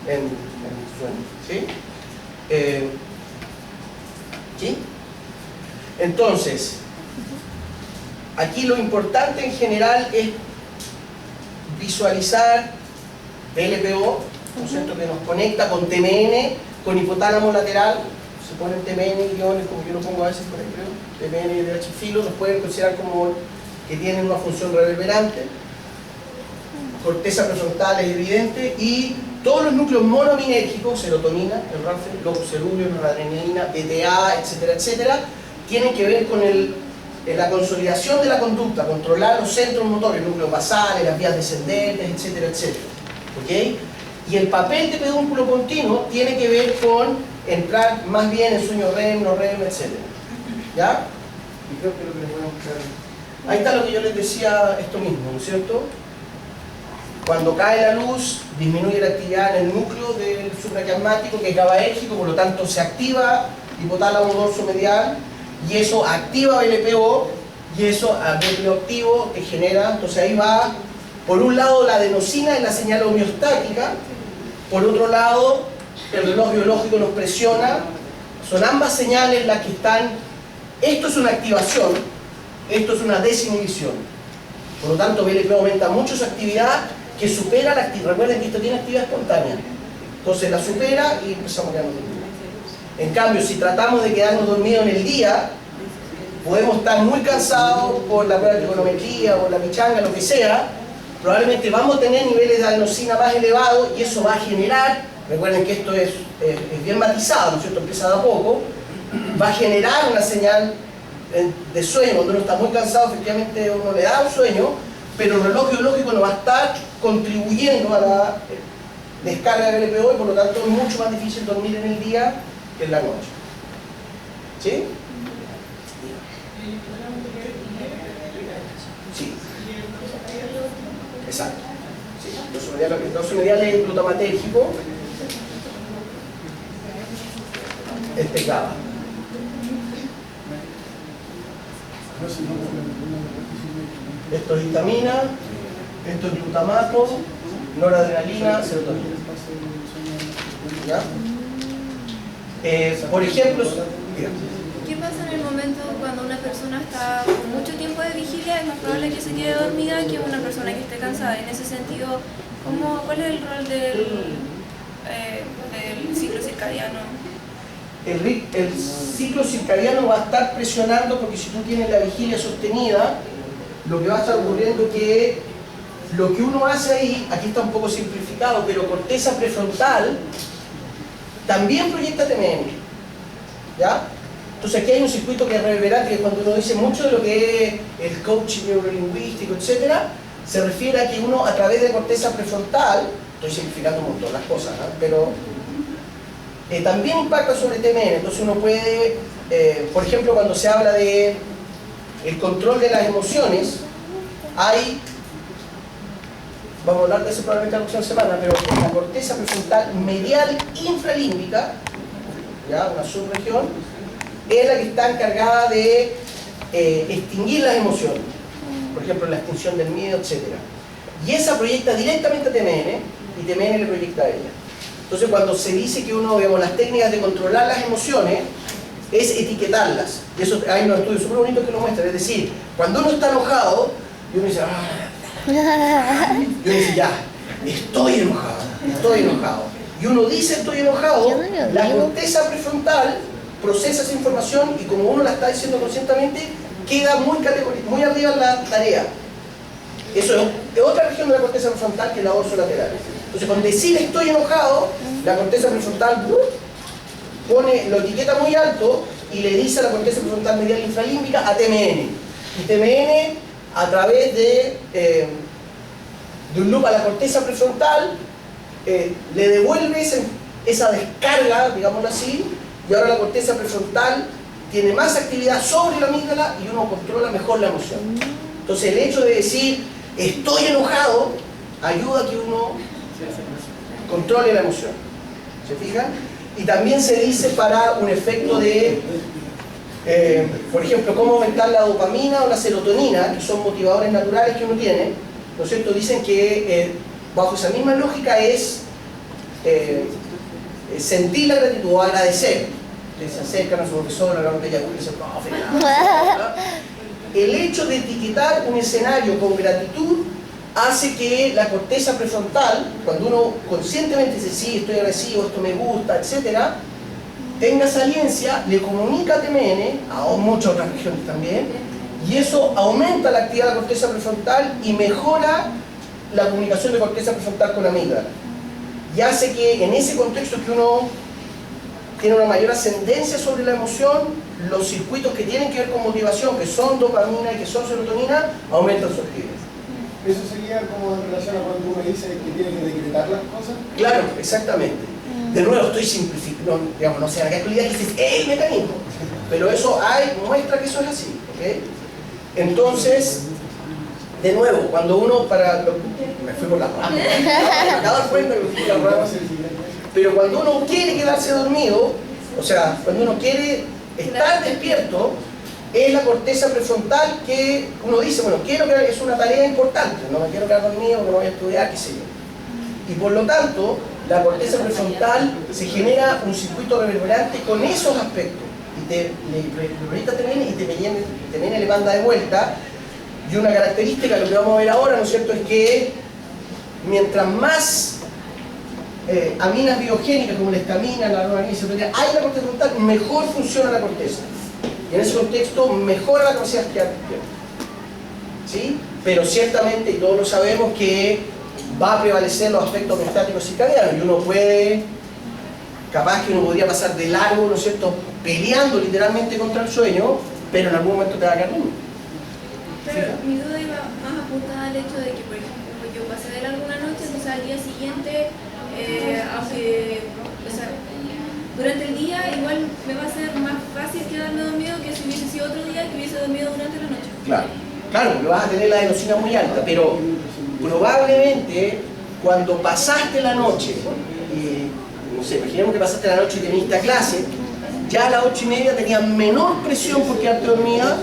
en sueño. ¿Sí? ¿Sí? Entonces, aquí lo importante en general es visualizar LPO, ¿no es cierto?, que nos conecta con TMN, con hipotálamo lateral. Se ponen TMN guiones, como yo lo pongo a veces por ejemplo, TMN y DH filo, los pueden considerar como que tienen una función reverberante. Corteza prefrontal es evidente, y todos los núcleos monominérgicos, serotonina, el RANFE, globos cerúleos, noradrenalina, DTA, etcétera, etcétera, tienen que ver con la consolidación de la conducta, controlar los centros motores, núcleos basales, las vías descendentes, etcétera, etcétera. ¿Okay? Y el papel de pedúnculo continuo tiene que ver con entrar más bien en sueño REM, no REM, etcétera. ¿Ya? Y creo que lo que les voy a mostrar. Ahí está lo que yo les decía, esto mismo, ¿no es cierto? Cuando cae la luz, disminuye la actividad en el núcleo del supraquiasmático, que es GABAérgico, por lo tanto se activa hipotálamo dorso medial, y eso activa LPO, y eso BPO activo que genera, entonces ahí va, por un lado la adenosina es la señal homeostática, por otro lado el reloj biológico nos presiona, son ambas señales las que están, esto es una activación, esto es una desinhibición, por lo tanto BLP aumenta mucho su actividad, que supera la actividad. Recuerden que esto tiene actividad espontánea, entonces la supera y empezamos a quedarnos dormidos. En cambio, si tratamos de quedarnos dormidos en el día, podemos estar muy cansados por la prueba de trigonometría o la pichanga, lo que sea, probablemente vamos a tener niveles de adenosina más elevados, y eso va a generar, recuerden que esto es bien matizado, ¿no es cierto?, empieza de a poco, va a generar una señal de sueño. Cuando uno está muy cansado, efectivamente uno le da un sueño, pero el reloj biológico no va a estar contribuyendo a la descarga del LPO, y por lo tanto es mucho más difícil dormir en el día que en la noche. ¿Sí? Sí. Exacto. Sí. Dosis medial es glutamatérgico. Este es GABA. Esto es histamina, esto es glutamato, noradrenalina, serotonina. ¿Ya? Por ejemplo, ¿qué pasa en el momento cuando una persona está con mucho tiempo de vigilia? Es más probable que se quede dormida que una persona que esté cansada. En ese sentido, ¿cuál es el rol del ciclo circadiano? El ciclo circadiano va a estar presionando, porque si tú tienes la vigilia sostenida, lo que va a estar ocurriendo es que lo que uno hace ahí, aquí está un poco simplificado, pero corteza prefrontal también proyecta TMN, ¿ya? Entonces aquí hay un circuito que es reverberante, que cuando uno dice mucho de lo que es el coaching neurolingüístico, etc., se refiere a que uno, a través de corteza prefrontal, Estoy simplificando un montón las cosas, ¿no? Pero también impacta sobre TMN. Entonces uno puede, por ejemplo, cuando se habla de el control de las emociones, hay, vamos a hablar de eso probablemente la próxima semana, pero la corteza prefrontal medial infralímbica, ¿ya? Una subregión, es la que está encargada de extinguir las emociones, por ejemplo la extinción del miedo, etc. Y esa proyecta directamente a TMN y TMN le proyecta a ella. Entonces cuando se dice que uno, digamos, las técnicas de controlar las emociones es etiquetarlas. Y eso hay unos estudios súper bonitos que lo muestran. Es decir, cuando uno está enojado, y uno dice, y uno dice, ya, estoy enojado. Y uno dice estoy enojado, la corteza prefrontal procesa esa información y como uno la está diciendo conscientemente, queda muy arriba en la tarea. Eso es otra región de la corteza prefrontal que es la dorsolateral. Entonces, con decir estoy enojado, la corteza prefrontal lo etiqueta muy alto y le dice a la corteza prefrontal medial infralímbica a TMN. Y TMN, a través de un loop a la corteza prefrontal, le devuelve esa descarga, digámoslo así, y ahora la corteza prefrontal tiene más actividad sobre la amígdala y uno controla mejor la emoción. Entonces el hecho de decir estoy enojado ayuda a que uno controle la emoción. ¿Se fijan? Y también se dice para un efecto de, por ejemplo, cómo aumentar la dopamina o la serotonina, que son motivadores naturales que uno tiene, ¿no es cierto? Dicen que bajo esa misma lógica es sentir la gratitud o agradecer. Ustedes se acercan a su profesor, a la botella y dicen, profe, el hecho de etiquetar un escenario con gratitud hace que la corteza prefrontal, cuando uno conscientemente dice sí, estoy agradecido, esto me gusta, etc., tenga saliencia, le comunica a TMN, a muchas otras regiones también, y eso aumenta la actividad de la corteza prefrontal y mejora la comunicación de corteza prefrontal con la amígdala. Y hace que en ese contexto que uno tiene una mayor ascendencia sobre la emoción, los circuitos que tienen que ver con motivación, que son dopamina y que son serotonina, aumentan su actividad. ¿Eso sería como en relación a cuando uno dice que tiene que decretar las cosas? Claro, exactamente. De nuevo, estoy simplificando, digamos, no sé, la calidad que dices, el mecanismo. Pero eso muestra que eso es así, ¿ok? Entonces, de nuevo, cuando uno me fui por la rama, me acabo de dar cuenta que me fui por la rama, pero cuando uno quiere quedarse dormido, o sea, cuando uno quiere estar despierto, es la corteza prefrontal que uno dice, bueno, es una tarea importante, no me quiero quedar dormido, no voy a estudiar, qué sé yo. Y por lo tanto, la corteza prefrontal se genera un circuito reverberante con esos aspectos. Y te proyecta TMN y TMN le manda de vuelta. Y una característica, lo que vamos a ver ahora, ¿no es cierto?, es que mientras más aminas biogénicas como la estamina, la alanina, hay en la corteza frontal, mejor funciona la corteza. Y en ese contexto mejora la capacidad de quedar despierto. ¿Sí? Pero ciertamente, y todos lo sabemos, que va a prevalecer los aspectos homeostáticos circadianos. Y uno puede, capaz que uno podría pasar de largo, ¿no es cierto?, peleando literalmente contra el sueño, pero en algún momento te va a quedar dormido. Pero mi duda iba más apuntada al hecho de que, por ejemplo, yo pasé de largo una noche, entonces al día siguiente, aunque, o sea, durante el día igual me va a ser más fácil quedarme dormido que si hubiese sido otro día que hubiese dormido durante la noche. Claro, porque vas a tener la adenosina muy alta, pero probablemente cuando pasaste la noche, no sé, imaginemos que pasaste la noche y viniste a clase, ya a las 8:30 tenías menor presión por quedarte dormida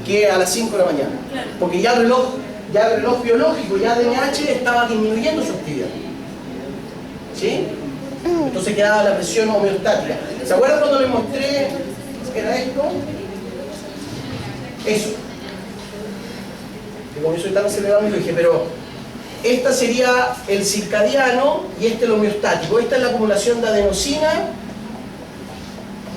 que a las 5 de la mañana. Claro. Porque ya el reloj biológico, ya DNH, estaba disminuyendo su actividad. ¿Sí? Entonces quedaba la presión homeostática. ¿Se acuerdan cuando les mostré qué era esto? Eso. Que como yo soy tan acelerado, me dije, pero esta sería el circadiano y este el homeostático. Esta es la acumulación de adenosina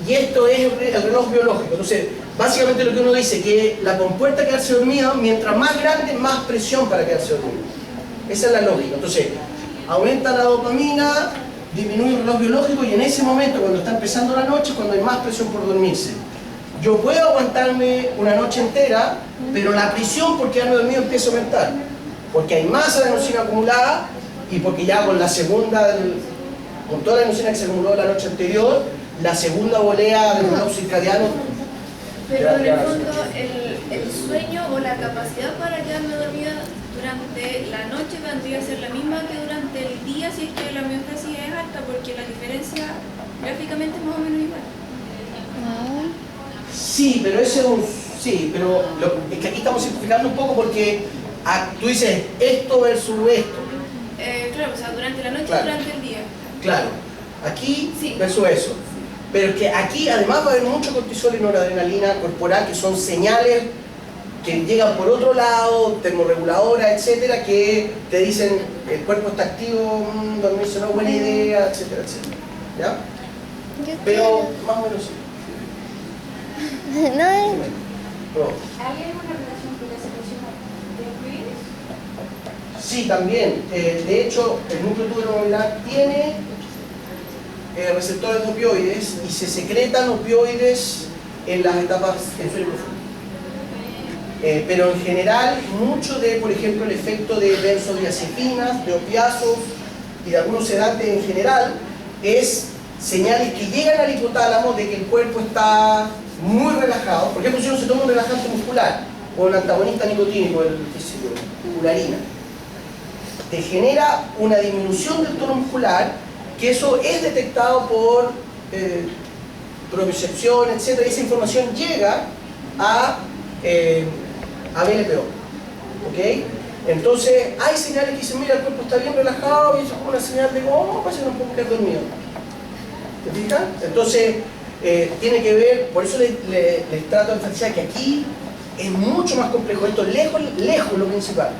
y esto es el reloj biológico. Entonces, básicamente lo que uno dice que la compuerta a quedarse dormido, mientras más grande, más presión para quedarse dormido. Esa es la lógica. Entonces, aumenta la dopamina, disminuye el reloj biológico y en ese momento, cuando está empezando la noche, cuando hay más presión por dormirse. Yo puedo aguantarme una noche entera, pero la presión por quedarme dormido empieza a aumentar. Porque hay más adenosina acumulada y porque ya con la segunda, con toda la emoción que se acumuló la noche anterior, la segunda volea del reloj circadiano. Pero en el fondo, el sueño o la capacidad para quedarme dormida durante la noche vendría a ser la misma que durante el día si es que la homeostasis es alta, porque la diferencia gráficamente es más o menos igual. Sí, pero ese es un... Sí, pero es que aquí estamos simplificando un poco porque tú dices esto versus esto. Claro, o sea, durante la noche Claro. y durante el día. Claro, aquí Sí. versus eso. Pero es que aquí además va a haber mucho cortisol y noradrenalina corporal, que son señales que llegan por otro lado, termorreguladoras, etcétera, que te dicen el cuerpo está activo, dormirse no es buena idea, etcétera, etcétera. ¿Ya? Pero más o menos sí. No es... Pero, ¿Hay alguna relación con la secreción de opioides? sí, también. De hecho, el núcleo tuberomolecular tiene receptores de opioides y se secretan opioides en las etapas en sueño profundo. Pero en general, mucho de, por ejemplo, el efecto de benzodiazepinas, de opiáceos y de algunos sedantes en general, es señales que llegan al hipotálamo de que el cuerpo está muy relajado. Por ejemplo, si uno se toma un relajante muscular o un antagonista nicotínico, el ularina, te genera una disminución del tono muscular, que eso es detectado por propiocepción, etc. Y esa información llega a BLPO. ¿Ok? Entonces, hay señales que dicen, mira, el cuerpo está bien relajado, y eso es como una señal de, oh, parece que no puedo quedar dormido. ¿Te fijas? Entonces, tiene que ver, por eso les trato de enfatizar que aquí es mucho más complejo. Esto es lejos lo principal.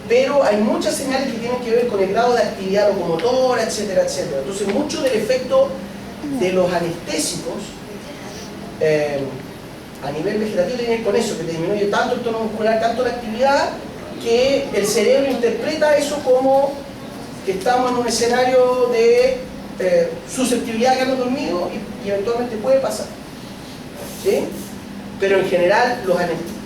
Pero hay muchas señales que tienen que ver con el grado de actividad locomotora, etcétera, etcétera. Entonces, mucho del efecto de los anestésicos a nivel vegetativo tiene que ver con eso, que te disminuye tanto el tono muscular, tanto la actividad, que el cerebro interpreta eso como que estamos en un escenario de susceptibilidad a quedarnos dormidos y eventualmente puede pasar. ¿Sí? Pero en general, los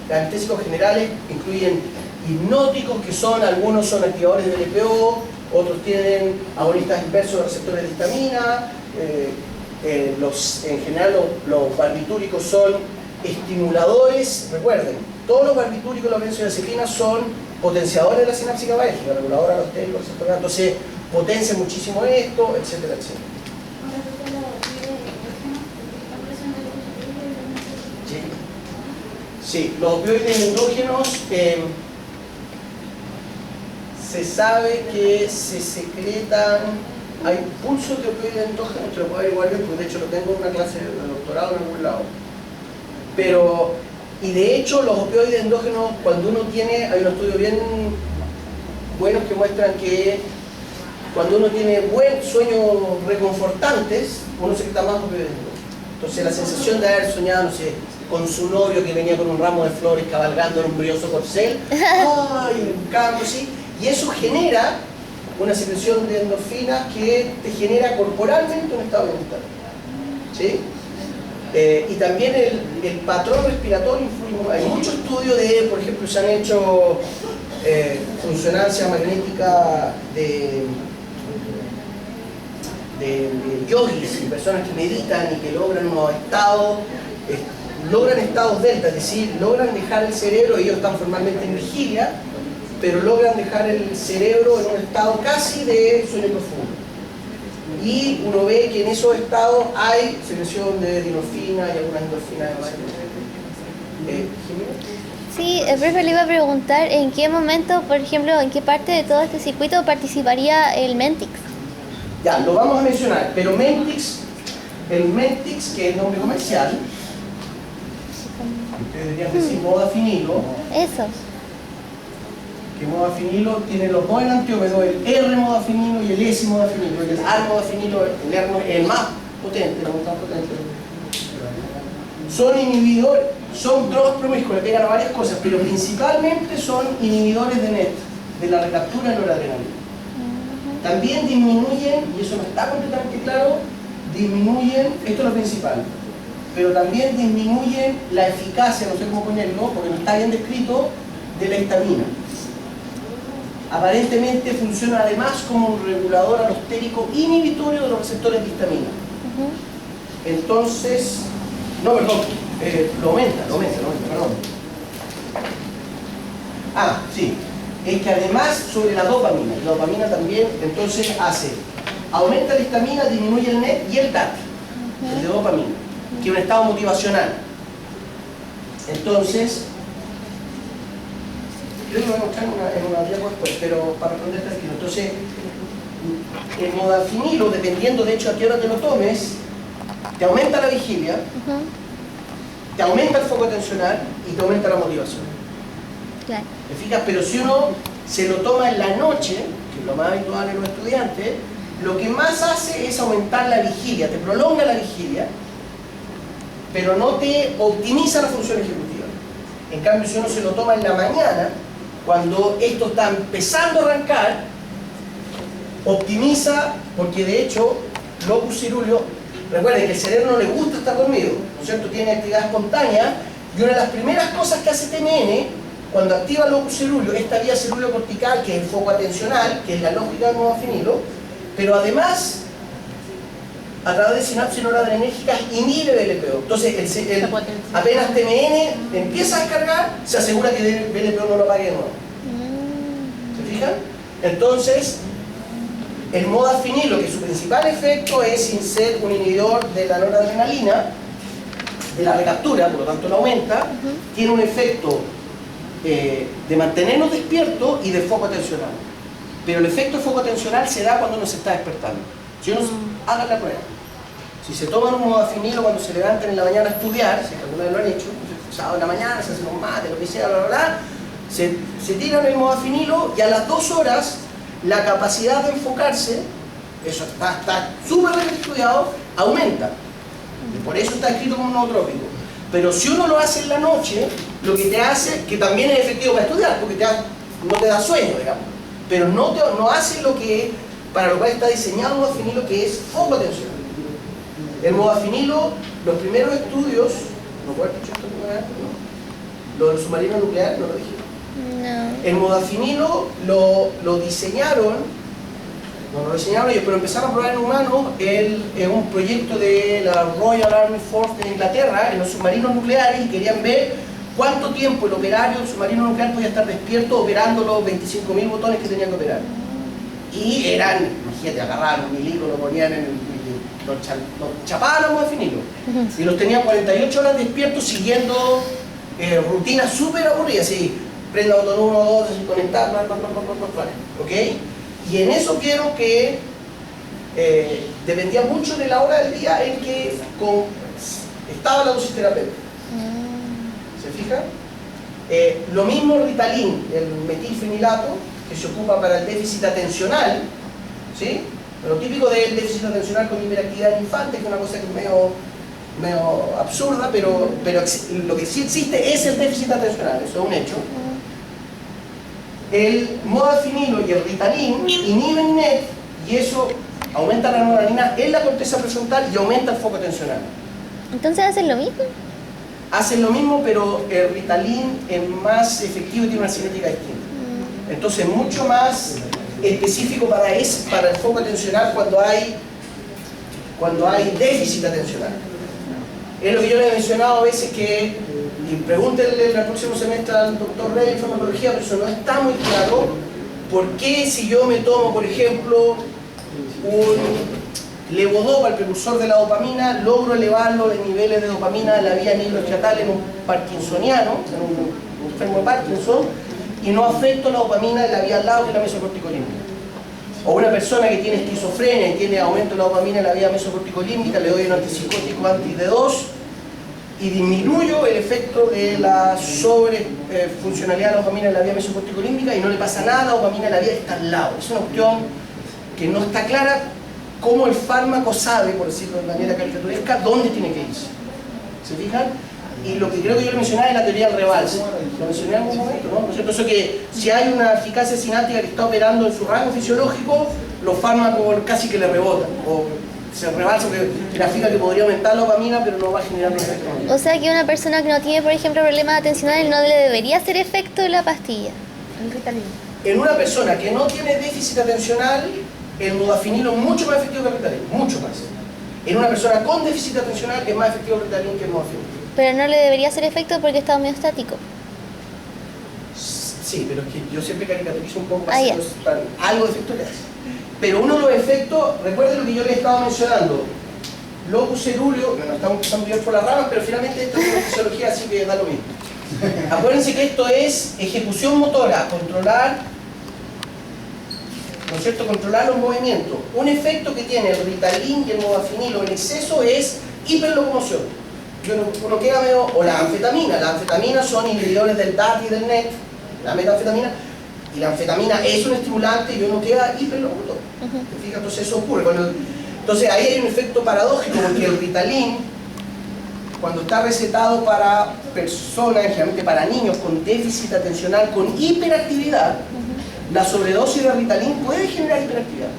anestésicos generales incluyen hipnóticos, que algunos son activadores del LPO, otros tienen agonistas inversos de receptores de histamina, en general los barbitúricos son estimuladores. Recuerden, todos los barbitúricos, las benzodiazepinas son potenciadores de la sinapsis GABAérgica, reguladora de los telcos, etc. Entonces potencia muchísimo esto, etcétera, etcétera. Sí, los opioides endógenos se sabe que se secretan, hay pulsos de opioides endógenos, te lo puedo averiguar bien, porque de hecho lo tengo en una clase de doctorado en algún lado. Y de hecho los opioides endógenos, cuando uno tiene, hay unos estudios bien buenos que muestran que cuando uno tiene sueños reconfortantes, uno secreta más opioides endógenos. Entonces la sensación de haber soñado, no sé, con su novio que venía con un ramo de flores cabalgando en un brilloso corcel, ¡ay! Un campo así, y eso genera una secreción de endorfinas que te genera corporalmente un estado de bienestar. ¿Sí? Y también el patrón respiratorio influye. Hay muchos estudios por ejemplo, se han hecho resonancia magnética de yogis y personas que meditan y que logran unos estados, logran estados delta, es decir, logran dejar el cerebro, ellos están formalmente en vigilia, pero logran dejar el cerebro en un estado casi de sueño profundo. Y uno ve que en esos estados hay secreción de dinorfina y algunas endorfinas. Sí, el profe le iba a preguntar en qué momento, por ejemplo, en qué parte de todo este circuito participaría el Mentix. Ya, lo vamos a mencionar, pero el Mentix, que es el nombre comercial, ustedes deberían decir modafinilo, Eso. que modafinilo tiene los dos enantiómeros, el R-modafinilo y el S-modafinilo. El R-modafinilo, el R es el más potente, el más potente. Son inhibidores, son drogas promiscuas, le pegan a varias cosas, pero principalmente son inhibidores de NET, de la recaptura de noradrenalina. También disminuyen, y eso no está completamente claro, disminuyen, esto es lo principal, pero también disminuyen la eficacia, no sé cómo ponerlo, porque no está bien descrito, de la histamina. aparentemente funciona además como un regulador alostérico inhibitorio de los receptores de histamina. Entonces, no, perdón, lo aumenta, perdón. Ah, sí, es que además sobre la dopamina también, entonces aumenta la histamina, disminuye el NET y el DAT, el de dopamina, que es un estado motivacional. Entonces, yo lo voy a mostrar en una diapo después, pero para responder tranquilo. Entonces, el modafinilo, dependiendo de hecho a qué hora te lo tomes, te aumenta la vigilia, te aumenta el foco atencional y te aumenta la motivación. Claro. ¿Te fijas? Pero si uno se lo toma en la noche, que es lo más habitual en los estudiantes, lo que más hace es aumentar la vigilia, te prolonga la vigilia, pero no te optimiza la función ejecutiva. En cambio, si uno se lo toma en la mañana, cuando esto está empezando a arrancar, optimiza, porque de hecho, locus ceruleo, recuerden que el cerebro no le gusta estar dormido, ¿no es cierto? Tiene actividad espontánea, y una de las primeras cosas que hace TMN, cuando activa el locus ceruleo, esta vía ceruleo cortical, que es el foco atencional, que es la lógica del modafinilo, pero además, a través de sinapsis noradrenérgicas, inhibe BLPO. Entonces, apenas TMN empieza a descargar, se asegura que BLPO no lo apague de nuevo. ¿Se fijan? Entonces, el modafinilo, que su principal efecto es sin ser un inhibidor de la noradrenalina, de la recaptura, por lo tanto lo aumenta, tiene un efecto de mantenernos despiertos y de foco atencional. Pero el efecto de foco atencional se da cuando uno se está despertando. Si uno haga la prueba, si se toman un modafinilo cuando se levantan en la mañana a estudiar, si alguna vez lo han hecho, sábado en la mañana, se hacen un mate, lo que sea, bla, bla, bla, se tiran el modafinilo y a las 2 horas la capacidad de enfocarse, eso está súper bien estudiado, aumenta. Y por eso está escrito como un nootrópico. Pero si uno lo hace en la noche, lo que te hace, que también es efectivo para estudiar, porque no te da sueño, digamos, pero no hace lo que, para lo cual está diseñado el modafinilo, que es foco atencional. El modafinilo, los primeros estudios, ¿no puedo haber dicho esto? ¿No? Lo del submarino nuclear, no lo dije. No. El modafinilo lo diseñaron, no lo diseñaron ellos, pero empezaron a probar en humanos en un proyecto de la Royal Army Force de Inglaterra, en los submarinos nucleares, y querían ver cuánto tiempo el operario del submarino nuclear podía estar despierto operando los 25.000 botones que tenía que operar. Y eran, imagínate, agarraron un milico, lo ponían los chapaban los modafinilo. Y los tenían 48 horas despiertos siguiendo rutinas súper aburridas, así, prenda botón 1, 2, así, conectar, ¿ok? Y en eso vieron que dependía mucho de la hora del día en que estaba la dosis terapéutica. ¿Se fijan? Lo mismo el Ritalin, el metilfenilato, que se ocupa para el déficit atencional, ¿sí? Lo típico del déficit atencional con hiperactividad en infantes, que es una cosa que es medio absurda, pero lo que sí existe es el déficit atencional, eso es un hecho. El modafinilo y el Ritalin inhiben NET y eso aumenta la noradrenalina en la corteza prefrontal y aumenta el foco atencional. Entonces hacen lo mismo. Hacen lo mismo, pero el Ritalin es más efectivo y tiene una cinética distinta. Entonces mucho más específico para el foco atencional cuando hay déficit atencional. Es lo que yo le he mencionado a veces que, y pregúntenle el próximo semestre al doctor Rey en farmacología, pero eso no está muy claro. ¿Por qué si yo me tomo, por ejemplo, un levodopa, el precursor de la dopamina, logro elevar los niveles de dopamina de la vía nigroestratal en un parkinsoniano, en un enfermo de Parkinson, y no afecto la dopamina de la vía al lado, que es la mesocorticolímbica? O una persona que tiene esquizofrenia y tiene aumento de la dopamina en la vía mesocorticolímbica, le doy un antipsicótico anti-D2 y disminuyo el efecto de la sobrefuncionalidad de la dopamina en la vía mesocorticolímbica y no le pasa nada, la dopamina en la vía está al lado. Es una cuestión que no está clara cómo el fármaco sabe, por decirlo de manera caricaturesca, dónde tiene que irse. ¿Se fijan? Y lo que creo que yo le mencionaba es la teoría del rebalse. Lo mencioné en algún momento, ¿no? Entonces que si hay una eficacia sináptica que está operando en su rango fisiológico, los fármacos casi que le rebotan. O se rebalsa, porque grafica que podría aumentar la dopamina, pero no va a generar un efecto. O sea que una persona que no tiene, por ejemplo, problemas atencionales no le debería hacer efecto la pastilla. El Ritalin. en una persona que no tiene déficit atencional, el modafinilo es mucho más efectivo que el Ritalin, mucho más. En una persona con déficit atencional es más efectivo el Ritalin que el modafinilo. Pero no le debería hacer efecto porque está homeostático. Sí, pero es que yo siempre caricaturizo un poco Ah, ya. para algo de efecto le hace. Pero uno de los efectos, recuerden lo que yo les estaba mencionando, locus cerúleo, bueno, estamos empezando a ir por las ramas, pero finalmente esto es una fisiología, así que da lo mismo. Acuérdense que esto es ejecución motora, controlar, ¿no es cierto?, controlar los movimientos. Un efecto que tiene el Ritalin y el modafinilo en exceso es hiperlocomoción. Uno queda medio, o la anfetamina son inhibidores del DAT y del NET, la metanfetamina, y la anfetamina es un estimulante y uno queda hiperlocomotor. ¿Te fijas? Entonces eso ocurre. Entonces ahí hay un efecto paradójico porque el Ritalin, cuando está recetado para personas, generalmente para niños con déficit atencional, con hiperactividad, la sobredosis de Ritalin puede generar hiperactividad.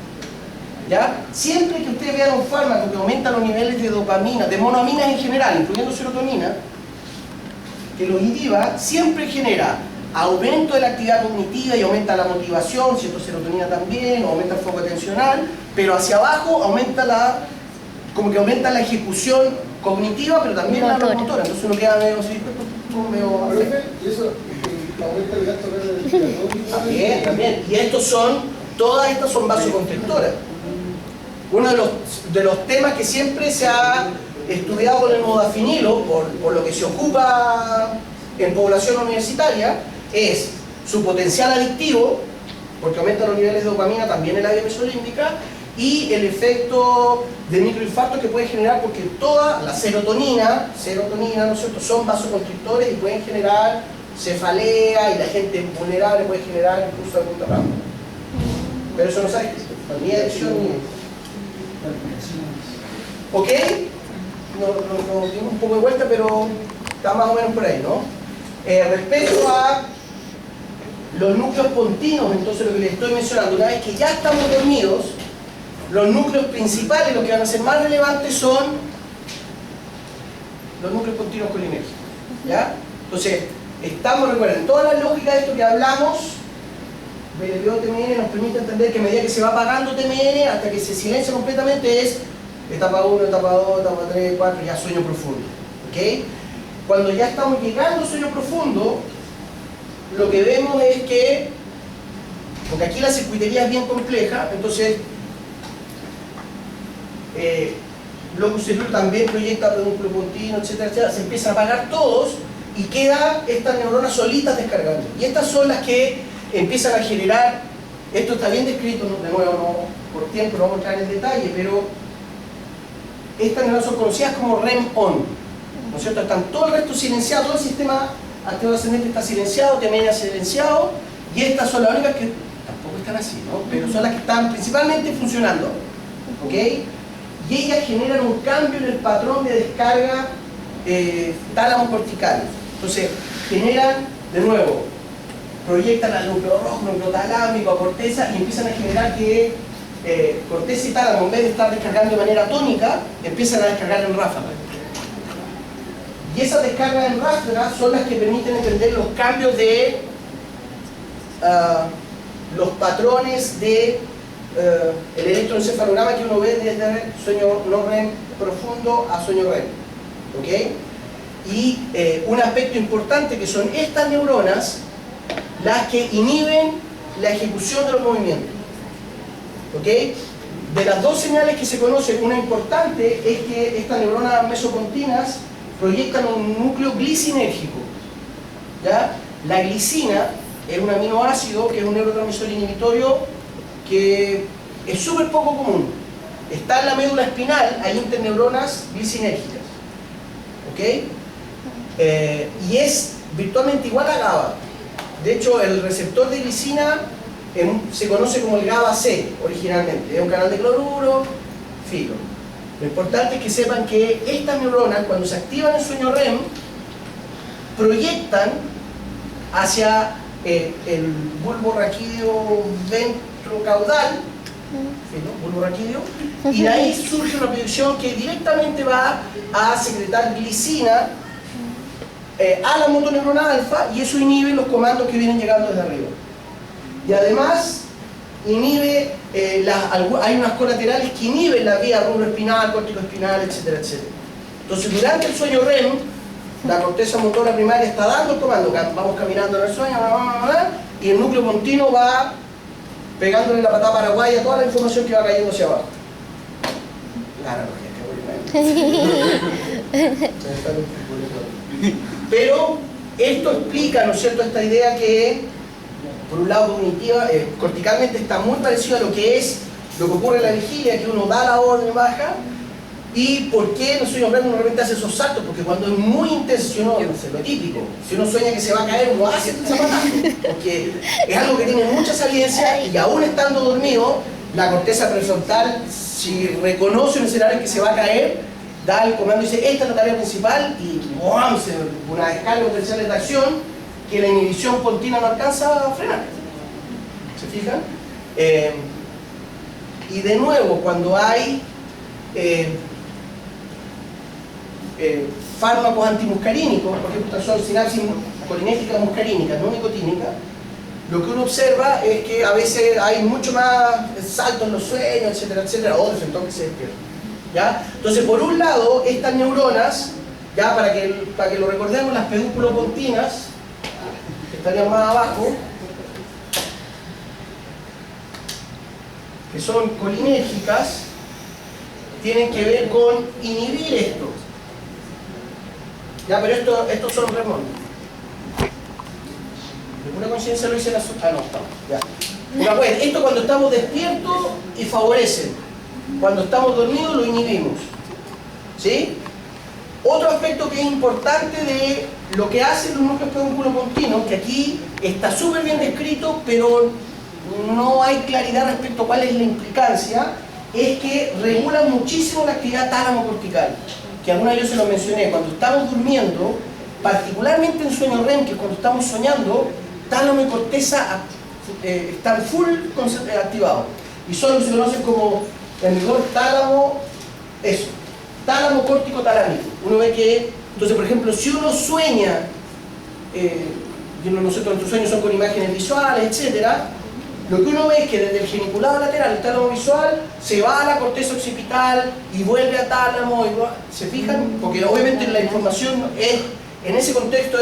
¿Ya? Siempre que ustedes vean un fármaco que aumenta los niveles de dopamina, de monoaminas en general, incluyendo serotonina, que lo inhiba, siempre genera aumento de la actividad cognitiva y aumenta la motivación, cierto, serotonina también, aumenta el foco atencional, pero hacia abajo aumenta como que aumenta la ejecución cognitiva, pero también la motora. Entonces uno queda medio así, medio... ¿Y eso aumenta el gasto respiratorio? También. Y todas estas son vasoconstrictoras. Uno de los temas que siempre se ha estudiado con el modafinilo, por lo que se ocupa en población universitaria, es su potencial adictivo, porque aumenta los niveles de dopamina también en la vía mesolímbica, y el efecto de microinfarto que puede generar, porque toda la serotonina, ¿no es cierto?, son vasoconstrictores y pueden generar cefalea, y la gente vulnerable puede generar incluso algún derrame. Pero eso no sabe ni adicción ni... ¿Ok? Nos dimos un poco de vuelta, pero está más o menos por ahí, ¿no? Respecto a los núcleos pontinos, entonces lo que les estoy mencionando, una vez que ya estamos dormidos, los núcleos principales, los que van a ser más relevantes, son los núcleos pontinos colinérgicos. ¿Ya? Entonces, recuerden, toda la lógica de esto que hablamos, BLPO-TMN nos permite entender que a medida que se va apagando TMN, hasta que se silencia completamente, es etapa 1, etapa 2, etapa 3, 4, ya sueño profundo. ¿Ok? Cuando ya estamos llegando al sueño profundo, lo que vemos es que, porque aquí la circuitería es bien compleja, entonces locus cerúleo también proyecta pedúnculo pontino, etcétera, etcétera, se empiezan a apagar todos y quedan estas neuronas solitas descargando. Y estas son las que empiezan a generar, esto está bien descrito, de nuevo, no, por tiempo no vamos a entrar en detalle, pero estas neuronas son conocidas como REM-ON, ¿no es cierto? Están todo el resto silenciado, todo el sistema anterior ascendente está silenciado, TMN silenciado, y estas son las únicas que tampoco están así, ¿no? Pero son las que están principalmente funcionando, ¿ok? Y ellas generan un cambio en el patrón de descarga tálamo cortical. Entonces, generan, de nuevo, proyectan al núcleo rojo, núcleo talámico, a corteza, y empiezan a generar que corteza y tálamo, en vez de estar descargando de manera tónica, empiezan a descargar en ráfaga. Y esas descargas en ráfaga son las que permiten entender los cambios de los patrones de el electroencefalograma que uno ve desde sueño no REM profundo a sueño REM. ¿Ok? Y un aspecto importante que son estas neuronas las que inhiben la ejecución de los movimientos. ¿Ok? De las dos señales que se conocen, una importante es que estas neuronas mesopontinas proyectan un núcleo glicinérgico. ¿Ya? La glicina es un aminoácido que es un neurotransmisor inhibitorio que es súper poco común. Está en la médula espinal, hay interneuronas glicinérgicas. ¿Ok? Y es virtualmente igual a GABA. De hecho, el receptor de glicina se conoce como el GABA-C originalmente. Es un canal de cloruro, filo. Lo importante es que sepan que estas neuronas, cuando se activan en sueño REM, proyectan hacia el bulbo raquídeo ventrocaudal, bulbo raquídeo, y de ahí surge una proyección que directamente va a secretar glicina a la motoneuronal alfa, y eso inhibe los comandos que vienen llegando desde arriba. y además inhibe, hay unas colaterales que inhiben la vía rubroespinal, córtico-espinal, etcétera, etcétera. Entonces, durante el sueño REM, la corteza motora primaria está dando el comando, vamos caminando en el sueño, y el núcleo pontino va pegándole la patada paraguaya a toda la información que va cayendo hacia abajo. Pero esto explica, ¿no es cierto?, esta idea que, por un lado, cognitiva, corticalmente está muy parecido a lo que ocurre en la vigilia, que uno da la orden baja. ¿Y por qué en el sueño REM uno de repente hace esos saltos? Porque cuando es muy intenso, si uno, es lo típico, si uno sueña que se va a caer, uno hace el zapatazo, porque es algo que tiene mucha saliencia y aún estando dormido, la corteza prefrontal, si reconoce un escenario en que se va a caer, da el comando y dice, esta es la tarea principal, y ¡bum!, una descarga potencial de acción que la inhibición pontina no alcanza a frenar. ¿Se fijan? Y de nuevo, cuando hay fármacos antimuscarínicos, por ejemplo, son sinapsis colinérgicas muscarínicas, no nicotínicas, lo que uno observa es que a veces hay mucho más saltos en los sueños, etcétera, etcétera, o entonces se despierta. ¿Ya? Entonces, por un lado, estas neuronas, ya para que lo recordemos, las pedúnculo-pontinas, que estarían más abajo, que son colinérgicas, tienen que ver con inhibir esto. Ya, pero estos son remotos. De pura conciencia lo hice en la... Ah, no, estamos, ya. Una pues, esto cuando estamos despiertos y favorecen. Cuando estamos dormidos lo inhibimos. ¿Sí? Otro aspecto que es importante de lo que hacen los núcleos pedúnculo-pontinos, que aquí está súper bien descrito, pero no hay claridad respecto a cuál es la implicancia, es que regulan muchísimo la actividad tálamo-cortical. Que alguna vez yo se lo mencioné, cuando estamos durmiendo, particularmente en sueño REM, que cuando estamos soñando, tálamo y corteza están full activados. Y son lo que se conocen como el rigor tálamo, eso, tálamo córtico talámico. Uno ve que, entonces por ejemplo, si uno sueña, nosotros nuestros sueños son con imágenes visuales, etcétera, lo que uno ve es que desde el geniculado lateral, el tálamo visual, se va a la corteza occipital y vuelve a tálamo, ¿se fijan? Porque obviamente la información es, en ese contexto,